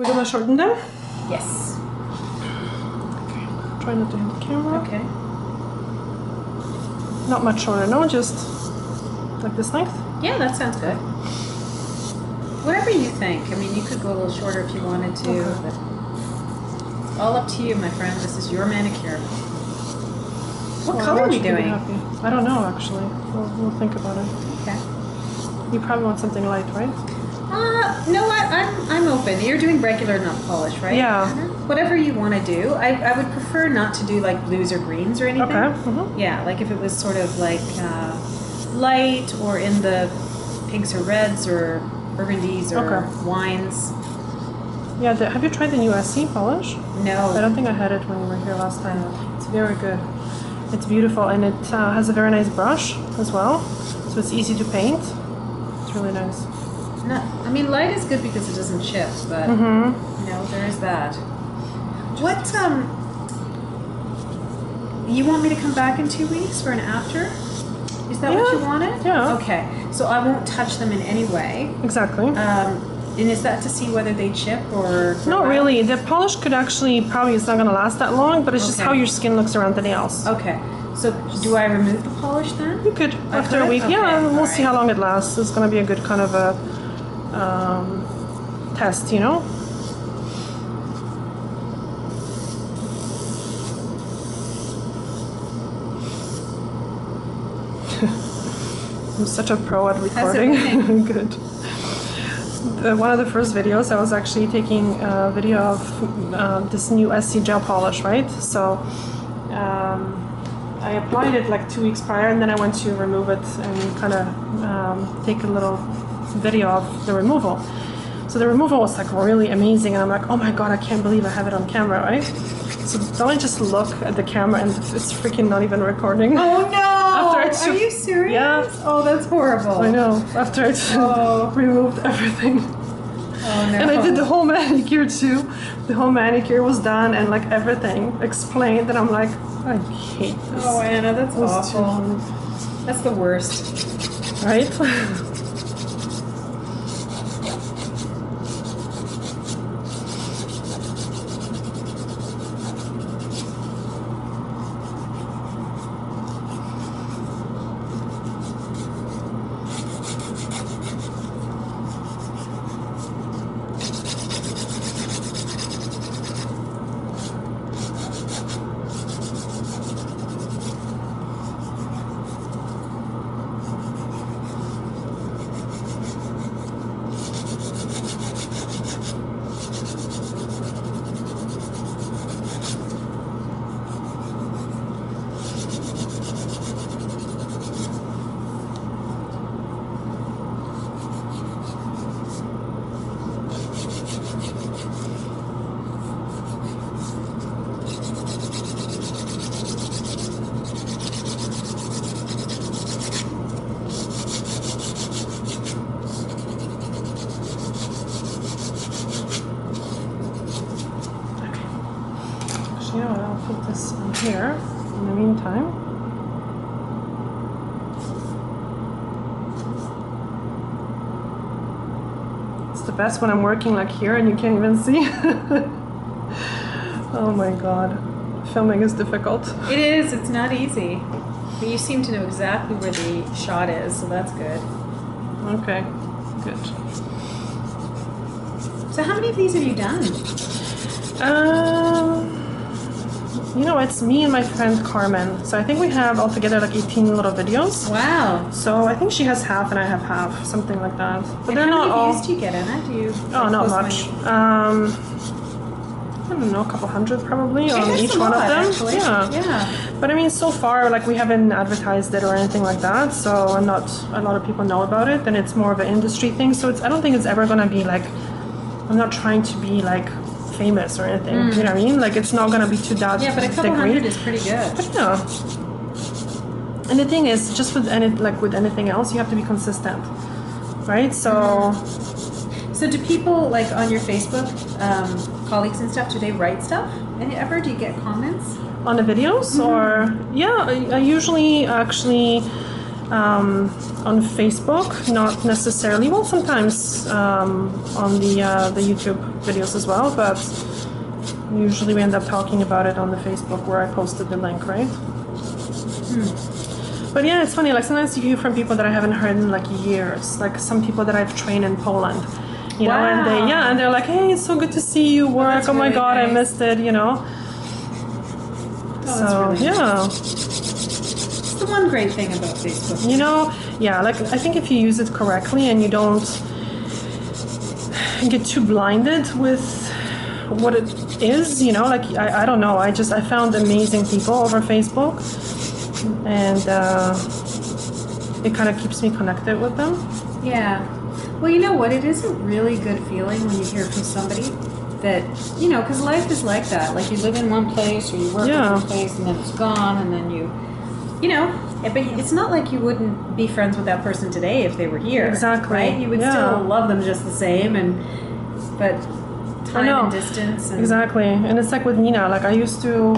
We're gonna shorten them? Yes. Okay. Try not to hit the camera. Okay. Not much shorter, no? Just like this length? Yeah, that sounds good. Whatever you think. I mean, you could go a little shorter if you wanted to. Okay. But all up to you, my friend. This is your manicure. What color are we doing? I don't know, actually. We'll think about it. Okay. You probably want something light, right? No, I'm open. You're doing regular nail polish, right? Yeah. Whatever you want to do. I would prefer not to do like blues or greens or anything. Okay. Yeah, like if it was sort of like light or in the pinks or reds or burgundies or wines. Yeah, have you tried the new SC polish? No. I don't think I had it when you were here last time. It's very good. It's beautiful, and it has a very nice brush as well, so it's easy to paint. It's really nice. I mean, light is good because it doesn't chip, but you know, there is that. What you want me to come back in 2 weeks for an after? Is that what you wanted? Yeah. Okay, so I won't touch them in any way. Exactly. And is that to see whether they chip or? Not really. The polish could actually probably it's not going to last that long, but it's just how your skin looks around the nails. Okay. So do I remove the polish then? You could after a week. Okay. Yeah, we'll see how right. long it lasts. It's going to be a good kind of a test, you know. I'm such a pro at recording. Good. One of the first videos, I was actually taking a video of this new SC gel polish, right? So I applied it like 2 weeks prior, and then I went to remove it and kind of take a little video of the removal. So the removal was like really amazing, and I'm like, oh my god, I can't believe I have it on camera, right? So don't I just look at the camera and it's freaking not even recording? Oh no! Are you serious? Yeah. Oh, that's horrible. I know. After I removed everything. Oh no. And I did the whole manicure too. The whole manicure was done and like everything explained, and I'm like, I hate this. Oh Anna, that's awful. That's the worst. Right? You know what, I'll put this in here in the meantime. It's the best when I'm working like here and you can't even see. Oh my god. Filming is difficult. It is, it's not easy. But you seem to know exactly where the shot is, so that's good. Okay, good. So how many of these have you done? You know, it's me and my friend Carmen. So I think we have altogether like 18 little videos. Wow. So I think she has half and I have half, something like that. But and they're how not many all. views do you get, Anna? Do you? Oh, not much. I don't know, a couple hundred probably on each one of them. Actually. Yeah. But I mean, so far, like we haven't advertised it or anything like that. So a lot of people know about it, and it's more of an industry thing. So I don't think it's ever gonna be like. I'm not trying to be like famous or anything. You know what I mean? Like it's not gonna be to that Yeah, but a couple degree. hundred is pretty good. But yeah. And the thing is, just with anything else, you have to be consistent, right? So. So do people like on your Facebook, colleagues and stuff? Do they write stuff? And ever do you get comments On the videos, or yeah, I usually actually On Facebook, not necessarily. Well, sometimes on the YouTube videos as well, but usually we end up talking about it on the Facebook where I posted the link, right? But yeah, it's funny. Like sometimes you hear from people that I haven't heard in like years. Like some people that I've trained in Poland, you know, and they're like, "Hey, it's so good to see you work. Oh my really God, nice. I missed it," you know. That's really yeah. It's the one great thing about Facebook. You know, yeah, like I think if you use it correctly and you don't get too blinded with what it is, you know, like I don't know, I found amazing people over Facebook, and it kind of keeps me connected with them. Yeah. Well, you know what? It is a really good feeling when you hear from somebody that, you know, because life is like that. Like you live in one place or you work in one place and then it's gone and then you know, but it's not like you wouldn't be friends with that person today if they were here. Exactly. Right? You would still love them just the same, but time and distance. And exactly. And it's like with Nina. Like I used to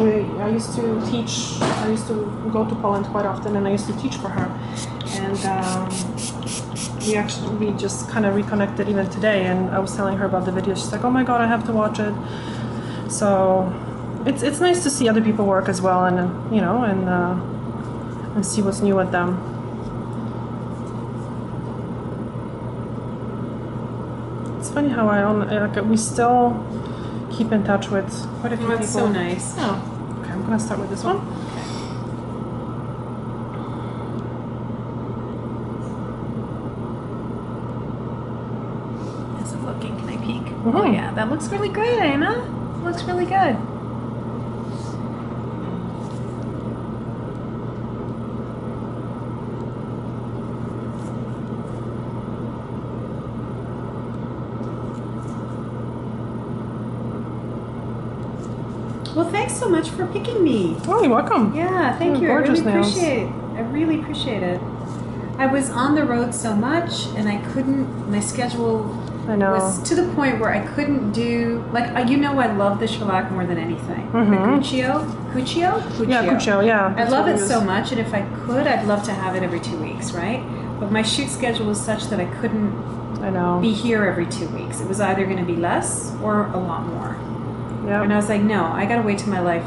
teach. I used to go to Poland quite often, and I used to teach for her. And we just kind of reconnected even today. And I was telling her about the video. She's like, "Oh my God, I have to watch it." So it's nice to see other people work as well, and you know, and see what's new with them. It's funny how we still keep in touch with quite a few people. That's so nice. Oh, okay. I'm gonna start with this one. How's it looking? Can I peek? Mm-hmm. Oh yeah, that looks really great, Anna. Looks really good. Well, thanks so much for picking me. Oh, you're welcome. Yeah, thank you. Gorgeous nails. I really appreciate it. I was on the road so much, and I couldn't. My schedule was to the point where I couldn't do you know. I love the shellac more than anything. The Cuccio. Yeah, Cuccio. Yeah. I love it so much, and if I could, I'd love to have it every 2 weeks, right? But my shoot schedule was such that I couldn't be here every 2 weeks. It was either going to be less or a lot more. Yeah. And I was like, no, I gotta wait till my life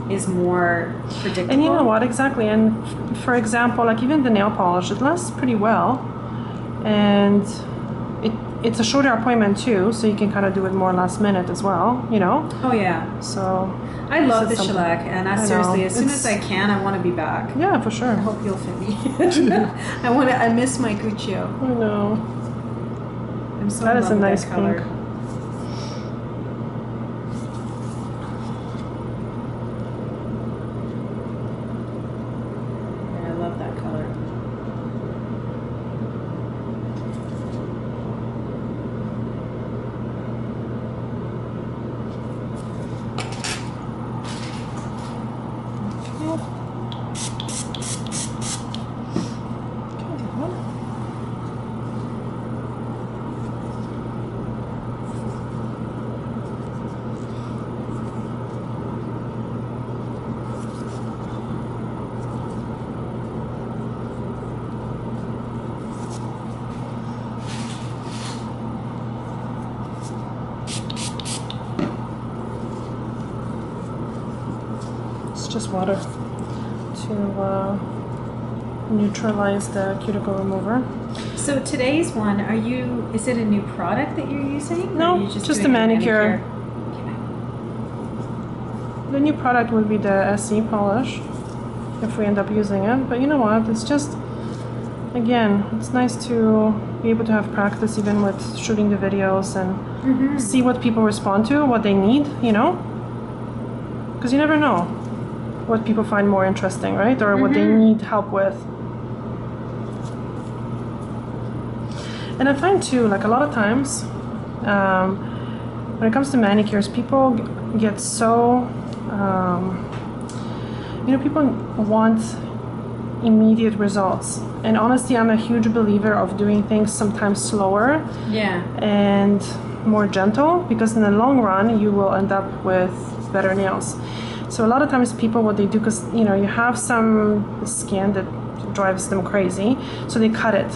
is more predictable. And you know what, exactly. And for example, like even the nail polish, it lasts pretty well, and it's a shorter appointment too, so you can kind of do it more last minute as well. You know. Oh yeah. So. I love the shellac, and seriously, as soon as I can, I want to be back. Yeah, for sure. I hope you'll fit me. I miss my Cuccio. I know. I'm so that in is love a with nice that color. pink. Just water to neutralize the cuticle remover. So today's one, is it a new product that you're using? No, or are you just a doing manicure. Okay. The new product would be the SE polish if we end up using it. But you know what? It's just, again, it's nice to be able to have practice even with shooting the videos and see what people respond to, what they need, you know? Because you never know what people find more interesting, right? Or what they need help with. And I find too, like a lot of times, when it comes to manicures, people get so, people want immediate results. And honestly, I'm a huge believer of doing things sometimes slower and more gentle, because in the long run, you will end up with better nails. So a lot of times people, what they do, because you have some skin that drives them crazy, so they cut it.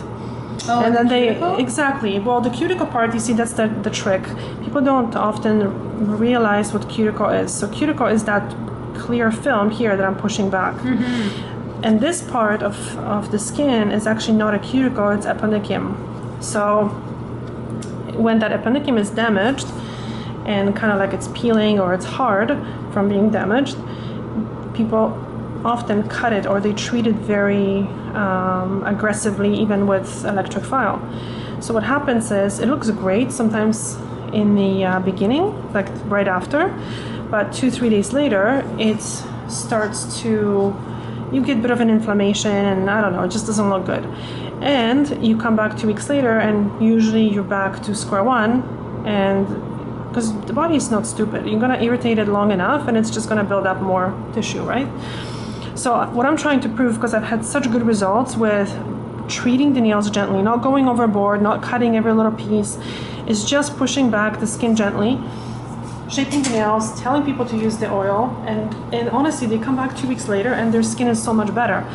Oh, and then cuticle? Exactly. Well, the cuticle part, you see, that's the trick. People don't often realize what cuticle is. So cuticle is that clear film here that I'm pushing back. And this part of the skin is actually not a cuticle, it's eponychium. So when that eponychium is damaged and kind of like it's peeling or it's hard from being damaged, people often cut it or they treat it very aggressively, even with electric file. So what happens is it looks great sometimes in the beginning, like right after, but 2-3 days later it starts to, you get a bit of an inflammation and I don't know, it just doesn't look good. And you come back 2 weeks later and usually you're back to square one, and because the body is not stupid, you're gonna irritate it long enough and it's just gonna build up more tissue, right? So what I'm trying to prove, because I've had such good results with treating the nails gently, not going overboard, not cutting every little piece, is just pushing back the skin gently, shaping the nails, telling people to use the oil, and honestly, they come back 2 weeks later and their skin is so much better.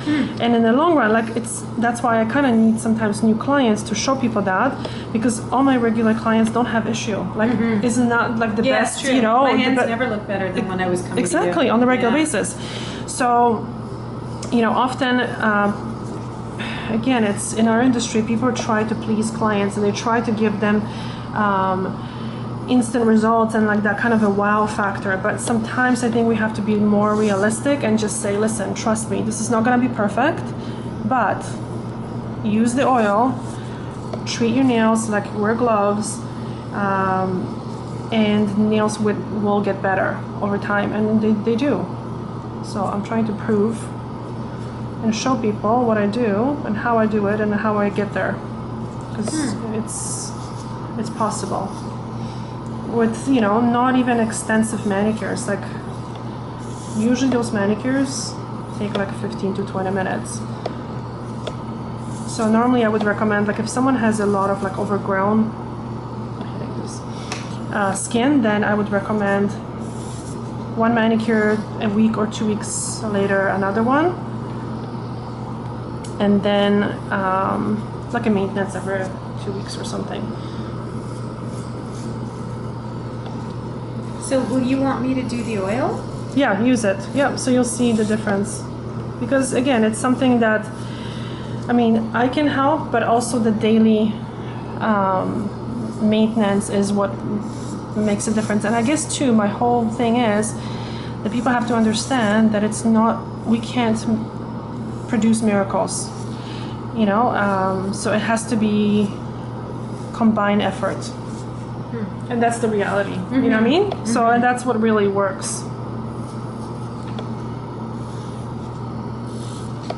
And in the long run, like that's why I kind of need sometimes new clients to show people that, because all my regular clients don't have issue. Like, isn't that like the best? True. You know, my hands never look better than when I was coming exactly to you. on the regular basis. So, you know, often. Again, it's in our industry, people try to please clients and they try to give them instant results and like that kind of a wow factor. But sometimes I think we have to be more realistic and just say, listen, trust me, this is not going to be perfect, but use the oil, treat your nails, like wear gloves, and nails will get better over time, and they do. So I'm trying to prove and show people what I do and how I do it and how I get there, because it's possible with, you know, not even extensive manicures. Like usually those manicures take like 15 to 20 minutes. So normally I would recommend, like if someone has a lot of like overgrown skin, then I would recommend one manicure a week or 2 weeks later another one. And then like a maintenance every 2 weeks or something. So will you want me to do the oil? Yeah, use it. Yeah, so you'll see the difference. Because again, it's something that, I mean, I can help, but also the daily maintenance is what makes a difference. And I guess too, my whole thing is that people have to understand that it's not, we can't produce miracles, you know, so it has to be combined effort, and that's the reality. You know what I mean? So, and that's what really works.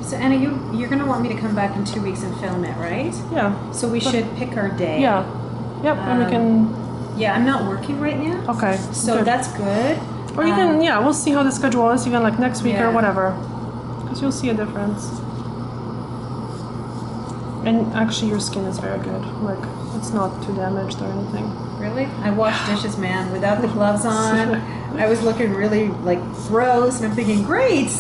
So Anna, you're gonna want me to come back in 2 weeks and film it, right? Yeah. So we should pick our day. Yeah. Yep. And we can. Yeah, I'm not working right now. Okay. So good. that's good. Or you can, yeah, we'll see how the schedule is, even like next week or Yeah. whatever, because you'll see a difference. And actually, your skin is very good. Like, it's not too damaged or anything. Really? I washed dishes, man, without the gloves on. I was looking really like gross, and I'm thinking, great.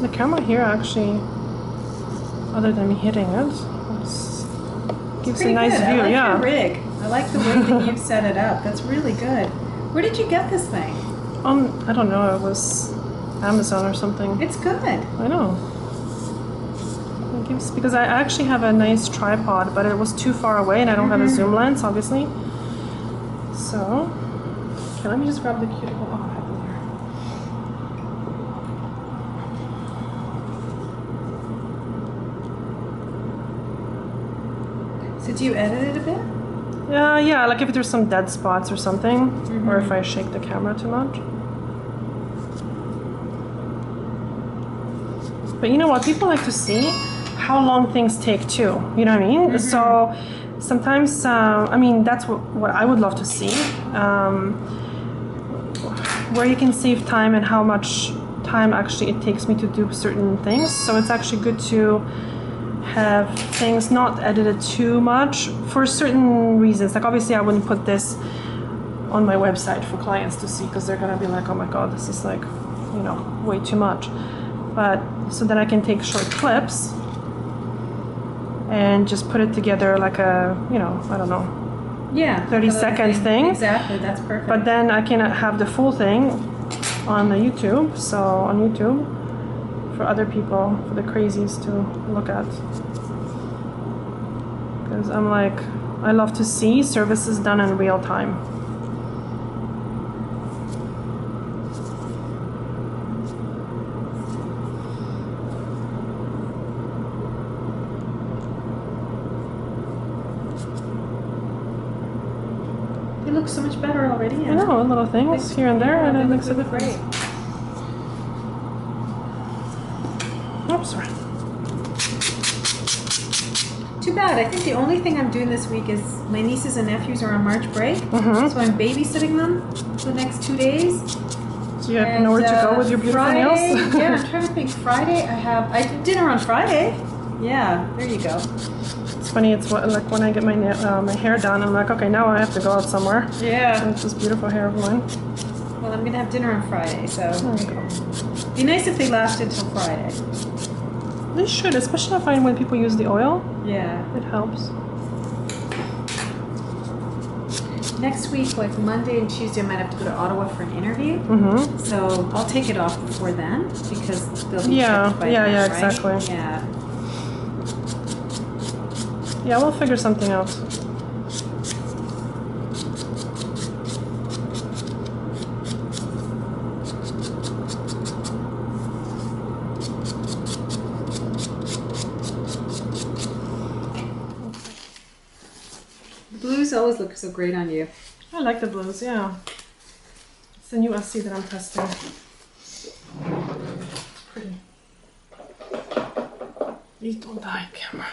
The camera here actually, other than me hitting it, gives a nice good. view. I like Yeah. your rig. I like the way that you've set it up. That's really good. Where did you get this thing? I don't know. It was Amazon or something. It's good. I know. Thank gives, because I actually have a nice tripod, but it was too far away and I don't have a zoom lens, obviously. So, okay, let me just grab the cuticle. Oh, I have it here. So do you edit it a bit? Yeah, like if there's some dead spots or something, or if I shake the camera too much. But you know what? People like to see how long things take too. You know what I mean? So sometimes, I mean, that's what I would love to see. Where you can save time and how much time actually it takes me to do certain things. So it's actually good to have things not edited too much for certain reasons. Like obviously I wouldn't put this on my website for clients to see because they're gonna be like, oh my god, this is like, you know, way too much. But so that I can take short clips and just put it together like a, you know, I don't know, 30-second thing. Exactly, that's perfect. But then I can have the full thing on the YouTube. So on YouTube for other people, for the crazies to look at. Because I'm like, I love to see services done in real time. It looks so much better already. I know, little things here and there, and it makes a really difference. great. Oops, sorry. Too bad. I think the only thing I'm doing this week is my nieces and nephews are on March break, so I'm babysitting them for the next 2 days. So you have nowhere to go with your beautiful Friday, nails? yeah, I'm trying to think. Friday, I did dinner on Friday. Yeah, there you go. It's funny, it's what, like when I get my my hair done, I'm like, okay, now I have to go out somewhere. Yeah. And it's this beautiful hair of mine. Well, I'm gonna have dinner on Friday, so There you go. it'd be nice if they lasted till Friday. They should, especially I find when people use the oil, Yeah. it helps. Next week, like Monday and Tuesday, I might have to go to Ottawa for an interview. So I'll take it off before then because they'll be checked by then, right? exactly. Yeah. Yeah, we'll figure something out. The blues always look so great on you. I like the blues, yeah. It's the new SC that I'm testing. It's pretty. Please don't die, camera.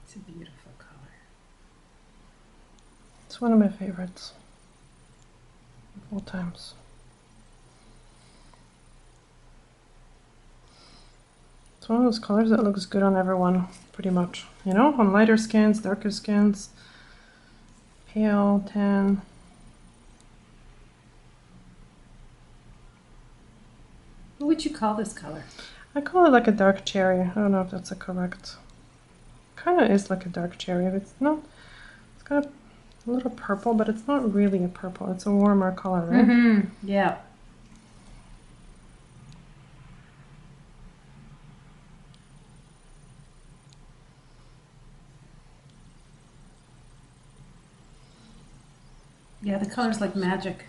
It's a beautiful color. It's one of my favorites of all times. It's one of those colors that looks good on everyone, pretty much. You know, on lighter skins, darker skins, pale, tan. What would you call this color? I call it like a dark cherry. I don't know if that's a correct. Kind of is like a dark cherry. It's not. It's got a little purple, but it's not really a purple. It's a warmer color, right? Yeah. Yeah, the color's like magic.